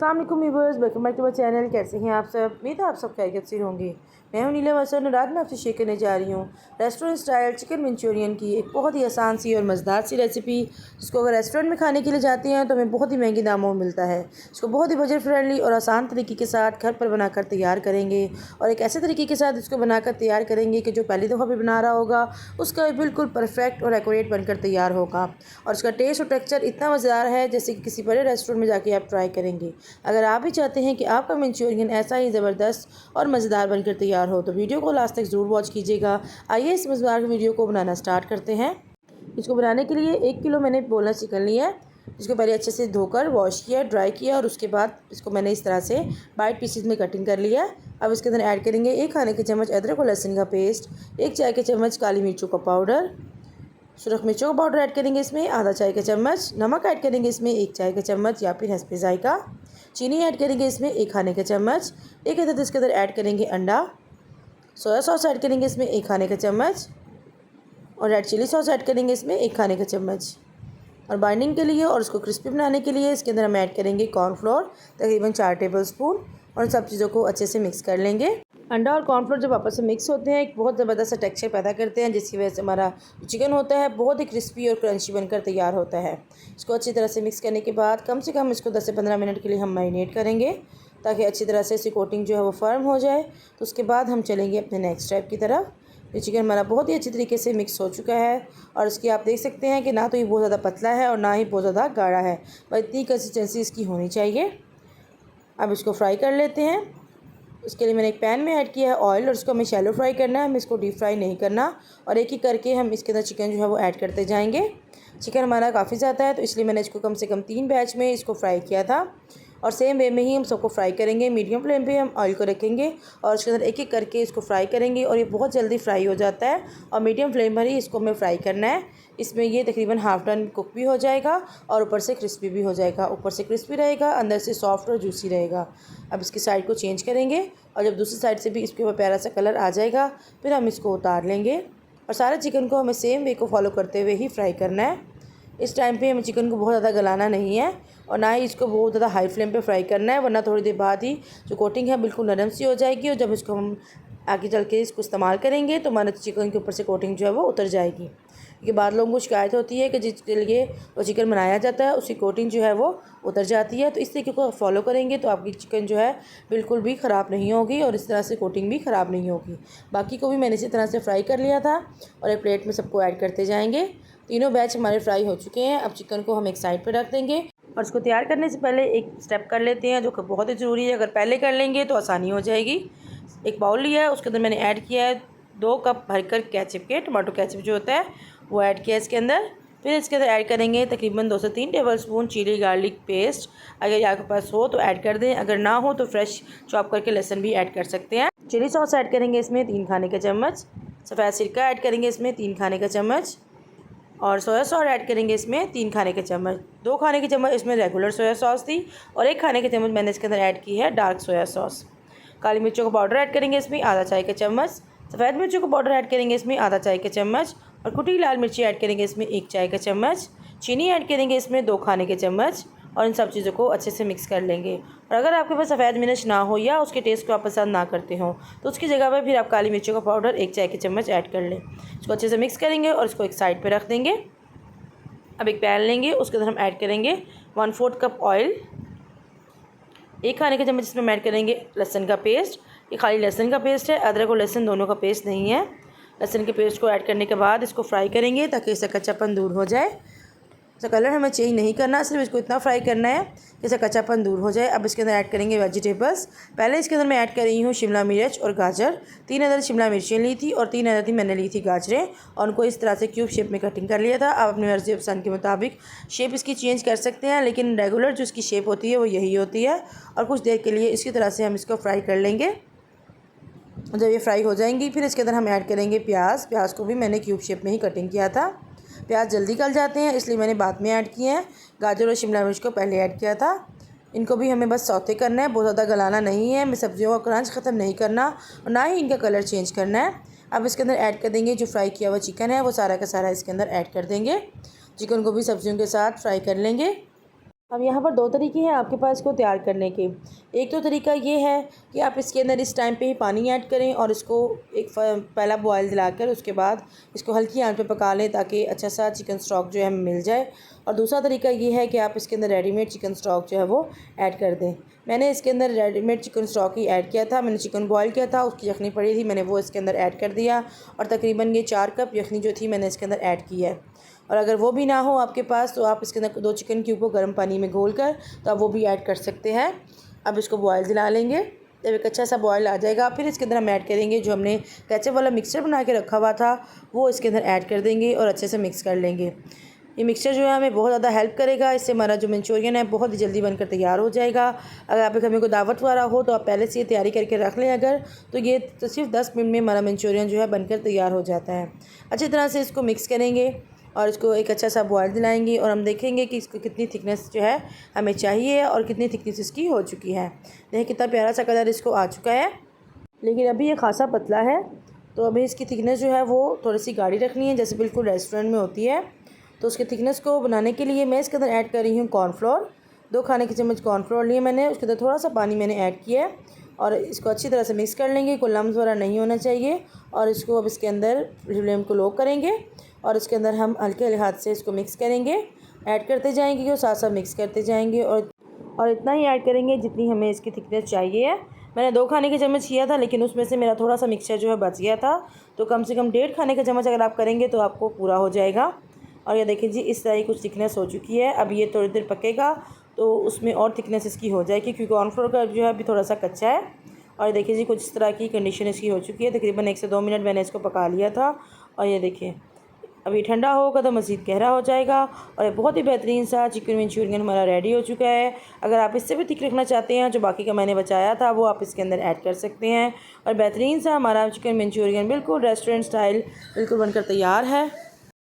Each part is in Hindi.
अस्सलाम वालेकुम viewers, welcome back to my channel. कैसे हैं आप सब? उम्मीद है आप सब खैरियत से होंगे। मैं हूं नीलम हसन और आज मैं आपसे शेयर करने जा रही हूं रेस्टोरेंट स्टाइल चिकन मंचूरियन की एक बहुत ही आसान सी और मज़ेदार सी रेसिपी, जिसको अगर रेस्टोरेंट में खाने के लिए जाते हैं तो हमें बहुत ही महंगे दामों में मिलता है। इसको बहुत ही बजट फ्रेंडली और आसान तरीके के साथ घर पर बनाकर तैयार करेंगे और एक ऐसे तरीके के साथ इसको बनाकर तैयार करेंगे कि जो पहली दफ़ा भी बना रहा होगा उसका बिल्कुल परफेक्ट और एक्यूरेट बनकर तैयार होगा और उसका टेस्ट और टेक्सचर इतना मज़ेदार है जैसे कि किसी बड़े रेस्टोरेंट में जाके आप ट्राई करेंगे। अगर आप भी चाहते हैं कि आपका मंचूरियन ऐसा ही ज़बरदस्त और मज़ेदार बनकर तैयार हो तो वीडियो को लास्ट तक ज़रूर वॉच कीजिएगा। आइए इस मज़ेदार वीडियो को बनाना स्टार्ट करते हैं। इसको बनाने के लिए 1 किलो मैंने बोनलेस चिकन लिया है, जिसको पहले अच्छे से धोकर वॉश किया, ड्राई किया और उसके बाद इसको मैंने इस तरह से बाइट पीसेस में कटिंग कर लिया। अब इसके अंदर ऐड करेंगे 1 खाने के चम्मच अदरक और लहसुन का पेस्ट, 1 चाय के चम्मच काली मिर्चों का पाउडर, सुरख मिर्चों का पाउडर ऐड करेंगे इसमें आधा चाय का चम्मच, नमक ऐड करेंगे इसमें 1 चाय का चम्मच या फिर हस्बे जायका, चीनी ऐड करेंगे इसमें 1 खाने का चम्मच, एक अदद इसके अंदर ऐड करेंगे अंडा, सोया सॉस ऐड करेंगे इसमें 1 खाने का चम्मच और रेड चिली सॉस ऐड करेंगे इसमें 1 खाने का चम्मच। और बाइंडिंग के लिए और उसको क्रिस्पी बनाने के लिए इसके अंदर हम ऐड करेंगे कॉर्नफ्लोर तकरीबन 4 टेबलस्पून और सब चीज़ों को अच्छे से मिक्स कर लेंगे। अंडा और कॉर्नफ्लोर जब आपस में मिक्स होते हैं एक बहुत ज़बरदस्त सा टेक्सचर पैदा करते हैं, जिसकी वजह से हमारा चिकन होता है बहुत ही क्रिस्पी और क्रंची बनकर तैयार होता है। इसको अच्छी तरह से मिक्स करने के बाद कम से कम इसको 10 से 15 मिनट के लिए हम मैरिनेट करेंगे ताकि अच्छी तरह से इसकी कोटिंग जो है वो फर्म हो जाए। तो उसके बाद हम चलेंगे अपने नेक्स्ट स्टेप की तरफ। ये चिकन हमारा बहुत ही अच्छी तरीके से मिक्स हो चुका है और इसकी आप देख सकते हैं कि ना तो ये बहुत ज़्यादा पतला है और ना ही बहुत ज़्यादा गाढ़ा है, बस इतनी कंसिस्टेंसी इसकी होनी चाहिए। अब इसको फ्राई कर लेते हैं। उसके लिए मैंने एक पैन में ऐड किया है ऑयल और इसको हमें शैलो फ्राई करना है, हमें इसको डीप फ्राई नहीं करना और एक ही करके हम इसके अंदर चिकन जो है वो ऐड करते जाएंगे। चिकन हमारा काफ़ी ज़्यादा है तो इसलिए मैंने इसको कम से कम 3 बैच में इसको फ्राई किया था और सेम वे में ही हम सबको फ्राई करेंगे। मीडियम फ्लेम पे हम ऑयल को रखेंगे और उसके अंदर एक एक करके इसको फ्राई करेंगे और ये बहुत जल्दी फ्राई हो जाता है और मीडियम फ्लेम पर ही इसको हमें फ्राई करना है। इसमें ये तकरीबन हाफ डन कुक भी हो जाएगा और ऊपर से क्रिस्पी भी हो जाएगा, ऊपर से क्रिस्पी रहेगा, अंदर से सॉफ्ट और जूसी रहेगा। अब इसकी साइड को चेंज करेंगे और जब दूसरी साइड से भी इसके ऊपर प्यारा सा कलर आ जाएगा फिर हम इसको उतार लेंगे और सारे चिकन को हमें सेम वे को फॉलो करते हुए ही फ्राई करना है। इस टाइम पे हमें चिकन को बहुत ज़्यादा गलाना नहीं है और ना ही इसको बहुत ज़्यादा हाई फ्लेम पे फ्राई करना है, वरना थोड़ी देर बाद ही जो कोटिंग है बिल्कुल नरम सी हो जाएगी और जब इसको हम आगे चल के इसको इस्तेमाल करेंगे तो हमारे चिकन के ऊपर से कोटिंग जो है वो उतर जाएगी। क्योंकि बाद लोगों को शिकायत होती है कि जिसके लिए वो चिकन बनाया जाता है उसकी कोटिंग जो है वो उतर जाती है। तो इस तरीके को फॉलो करेंगे तो आपकी चिकन जो है बिल्कुल भी ख़राब नहीं होगी और इस तरह से कोटिंग भी ख़राब नहीं होगी। बाकी को भी मैंने इसी तरह से फ्राई कर लिया था और एक प्लेट में सबको ऐड करते जाएंगे। तीनों बैच हमारे फ्राई हो चुके हैं। अब चिकन को हम एक साइड पर रख देंगे और इसको तैयार करने से पहले एक स्टेप कर लेते हैं जो कि बहुत ही ज़रूरी है। अगर पहले कर लेंगे तो आसानी हो जाएगी। एक बाउल लिया है, उसके अंदर मैंने ऐड किया है 2 कप भरकर केचप के, टमाटो केचप जो होता है वो ऐड किया है इसके अंदर। फिर इसके अंदर ऐड करेंगे तकरीबन 2 से 3 टेबलस्पून चिली गार्लिक पेस्ट। अगर आपके पास हो तो ऐड कर दें, अगर ना हो तो फ्रेश चॉप करके लहसुन भी ऐड कर सकते हैं। चिली सॉस ऐड करेंगे इसमें 3 खाने का चम्मच, सफ़ेद सिरका ऐड करेंगे इसमें 3 खाने का चम्मच और सोया सॉस ऐड करेंगे इसमें 3 खाने के चम्मच। 2 खाने के चम्मच इसमें रेगुलर सोया सॉस थी और 1 खाने के चम्मच मैंने इसके अंदर ऐड की है डार्क सोया सॉस। काली मिर्चों का पाउडर ऐड करेंगे इसमें आधा चाय का चम्मच, सफ़ेद मिर्चों का पाउडर ऐड करेंगे इसमें आधा चाय का चम्मच और कुटी लाल मिर्ची ऐड करेंगे इसमें 1 चाय का चम्मच। चीनी ऐड करेंगे इसमें 2 खाने के चम्मच और इन सब चीज़ों को अच्छे से मिक्स कर लेंगे। और अगर आपके पास सफ़ेद मिर्च ना हो या उसके टेस्ट को आप पसंद ना करते हो तो उसकी जगह पर फिर आप काली मिर्चों का पाउडर 1 चाय के चम्मच ऐड कर लें। इसको अच्छे से मिक्स करेंगे और इसको एक साइड पर रख देंगे। अब एक पैन लेंगे, उसके अंदर हम ऐड करेंगे 1/4 कप ऑयल, 1 खाने के चम्मच इसमें ऐड करेंगे लहसुन का पेस्ट। ये खाली लहसुन का पेस्ट है, अदरक और लहसुन दोनों का पेस्ट नहीं है। लहसुन के पेस्ट को ऐड करने के बाद इसको फ्राई करेंगे ताकि इसका कच्चापन दूर हो जाए। इसका कलर हमें चेंज नहीं करना, सिर्फ इसको इतना फ्राई करना है कि इसका कच्चापन दूर हो जाए। अब इसके अंदर ऐड करेंगे वेजिटेबल्स। पहले इसके अंदर मैं ऐड कर रही हूँ शिमला मिर्च और गाजर। 3 अदद शिमला मिर्चें ली थी और 3 अदद ही मैंने ली थी गाजरें और उनको इस तरह से क्यूब शेप में कटिंग कर लिया था। आप अपनी मर्ज़ी पसंद के मुताबिक शेप इसकी चेंज कर सकते हैं, लेकिन रेगुलर जो इसकी शेप होती है वो यही होती है। और कुछ देर के लिए इसी तरह से हम इसको फ्राई कर लेंगे। जब ये फ्राई हो जाएंगी फिर इसके अंदर हम ऐड करेंगे प्याज। प्याज को भी मैंने क्यूब शेप में ही कटिंग किया था। प्याज जल्दी गल जाते हैं इसलिए मैंने बाद में ऐड किए हैं। गाजर और शिमला मिर्च को पहले ऐड किया था। इनको भी हमें बस सौते करना है, बहुत ज़्यादा गलाना नहीं है। हमें सब्जियों का क्रंच ख़त्म नहीं करना और ना ही इनका कलर चेंज करना है। अब इसके अंदर ऐड कर देंगे जो फ्राई किया हुआ चिकन है, वो सारा का सारा इसके अंदर ऐड कर देंगे। चिकन को भी सब्जियों के साथ फ्राई कर लेंगे। अब यहाँ पर 2 तरीके हैं आपके पास इसको तैयार करने के। एक तो तरीका ये है कि आप इसके अंदर इस टाइम पे ही पानी ऐड करें और इसको एक पहला बॉयल दिलाकर उसके बाद इसको हल्की आंच पे पका लें ताकि अच्छा सा चिकन स्टॉक जो है हमें मिल जाए। और दूसरा तरीका ये है कि आप इसके अंदर रेडीमेड चिकन स्टॉक जो है वो ऐड कर दें। मैंने इसके अंदर रेडीमेड चिकन स्टॉक ही ऐड किया था। मैंने चिकन बॉयल किया था, उसकी यखनी पड़ी थी, मैंने वो इसके अंदर ऐड कर दिया और तकरीबन ये 4 कप यखनी जो थी मैंने इसके अंदर ऐड की है। और अगर वो भी ना हो आपके पास तो आप इसके अंदर 2 चिकन क्यूब को गर्म पानी में घोल कर तो आप वो भी ऐड कर सकते हैं। अब इसको बॉयल दिला लेंगे। जब एक अच्छा सा बॉयल आ जाएगा फिर इसके अंदर हम ऐड करेंगे जो हमने केचप वाला मिक्सचर बना के रखा हुआ था, वो इसके अंदर ऐड कर देंगे और अच्छे से मिक्स कर लेंगे। ये मिक्सचर जो है हमें बहुत ज़्यादा हेल्प करेगा। इससे हमारा जो मंचूरियन है बहुत ही जल्दी बनकर तैयार हो जाएगा। अगर आपके घर में कोई दावत वाला हो तो आप पहले से ये तैयारी करके रख लें अगर, तो ये तो सिर्फ 10 मिनट में हमारा मंचूरियन जो है बनकर तैयार हो जाता है। अच्छी तरह से इसको मिक्स करेंगे और इसको एक अच्छा सा बॉयल दिलाएंगे और हम देखेंगे कि इसको कितनी थिकनेस जो है हमें चाहिए और कितनी थिकनेस इसकी हो चुकी है। देखिए कितना प्यारा सा कलर इसको आ चुका है, लेकिन अभी ये खासा पतला है। तो अभी इसकी थिकनेस जो है वो थोड़ी सी गाढ़ी रखनी है जैसे बिल्कुल रेस्टोरेंट में होती है। तो उसके थिकनेस को बनाने के लिए मैं इसके अंदर ऐड कर रही हूँ कॉर्नफ्लोर। 2 खाने के चम्मच कॉर्नफ्लोर लिए मैंने, उसके अंदर थोड़ा सा पानी मैंने ऐड किया है और इसको अच्छी तरह से मिक्स कर लेंगे। कोई लम्स वगैरह नहीं होना चाहिए। और इसको अब इसके अंदर फ्लेम को लो करेंगे और इसके अंदर हम हल्के हाथ से इसको मिक्स करेंगे, ऐड करते जाएंगे और साथ साथ मिक्स करते जाएंगे और इतना ही ऐड करेंगे जितनी हमें इसकी थिकनेस चाहिए है। मैंने 2 खाने के चम्मच किया था लेकिन उसमें से मेरा थोड़ा सा मिक्सचर जो है बच गया था, तो कम से कम 1.5 खाने का चम्मच अगर आप करेंगे तो आपको पूरा हो जाएगा। और ये देखिए जी इस तरह की कुछ थिकनेस हो चुकी है। अब ये थोड़ी देर पकेगा तो उसमें और थिकनेस इसकी हो जाएगी क्योंकि कॉर्नफ्लोर का जो है अभी थोड़ा सा कच्चा है। और देखिए जी कुछ इस तरह की कंडीशन इसकी हो चुकी है। तकरीबन 1 से 2 मिनट मैंने इसको पका लिया था और ये देखिए अभी ठंडा होगा तो मज़ीद गहरा हो जाएगा और ये बहुत ही बेहतरीन सा चिकन मंचूरियन हमारा रेडी हो चुका है। अगर आप इससे भी थिक रखना चाहते हैं जो बाकी का मैंने बचाया था वो आप इसके अंदर ऐड कर सकते हैं और बेहतरीन सा हमारा चिकन मंचूरियन बिल्कुल रेस्टोरेंट स्टाइल बिल्कुल बनकर तैयार है।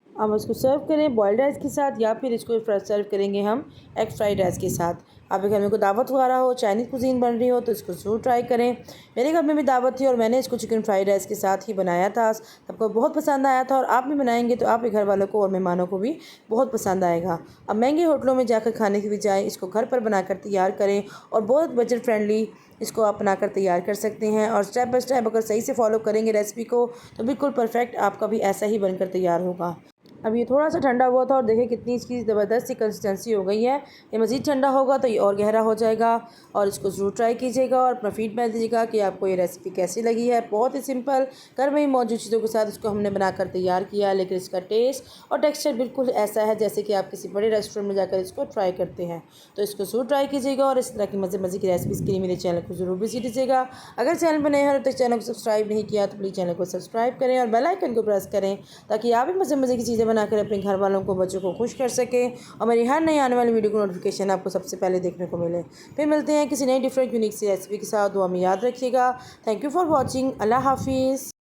हम इसको सर्व करें बॉयल्ड राइस के साथ या फिर इसको सर्व करेंगे हम एग फ्राइड राइस के साथ। आपके घर में कोई दावत वगैरह हो, चाइनीज़ कुजीन बन रही हो तो इसको ज़रूर ट्राई करें। मेरे घर में भी दावत थी और मैंने इसको चिकन फ्राइड राइस के साथ ही बनाया था। सबको बहुत पसंद आया था और आप भी बनाएंगे तो आपके घर वालों को और मेहमानों को भी बहुत पसंद आएगा। अब महंगे होटलों में जाकर खाने की बजाय इसको घर पर बनाकर तैयार करें और बहुत बजट फ्रेंडली इसको आप बनाकर तैयार कर सकते हैं। और स्टेप बाय स्टेप अगर सही से फॉलो करेंगे रेसिपी को तो बिल्कुल परफेक्ट आपका भी ऐसा ही बनकर तैयार होगा। अब ये थोड़ा सा ठंडा हुआ था और देखिए कितनी इसकी ज़बरदस्त सी कंसिस्टेंसी हो गई है। ये मज़ीद ठंडा होगा तो ये और गहरा हो जाएगा। और इसको ज़रूर ट्राई कीजिएगा और अपना फीडबैक दीजिएगा कि आपको ये रेसिपी कैसी लगी है। बहुत ही सिंपल घर में ही मौजूद चीज़ों के साथ इसको हमने बनाकर तैयार किया, लेकिन इसका टेस्ट और टेक्सचर बिल्कुल ऐसा है जैसे कि आप किसी बड़े रेस्टोरेंट में जाकर इसको ट्राई करते हैं। तो इसको ज़रूर ट्राई कीजिएगा और इस तरह की मज़े की रेसिपीज़ के लिए मेरे चैनल को ज़रूर विजिट कीजिएगा। अगर चैनल पर नए हैं तो चैनल को सब्सक्राइब नहीं किया तो प्लीज़ चैनल को सब्सक्राइब करें और बेल आइकन को प्रेस करें ताकि आप भी मज़े की चीज़ें बनाकर अपने घर वालों को, बच्चों को खुश कर सकें और मेरी हर नई आने वाली वीडियो को नोटिफिकेशन आपको सबसे पहले देखने को मिले। फिर मिलते हैं किसी नई डिफरेंट यूनिक सी रेसिपी के साथ। दुआ में याद रखिएगा। Thank you for watching. अल्लाह हाफिज़।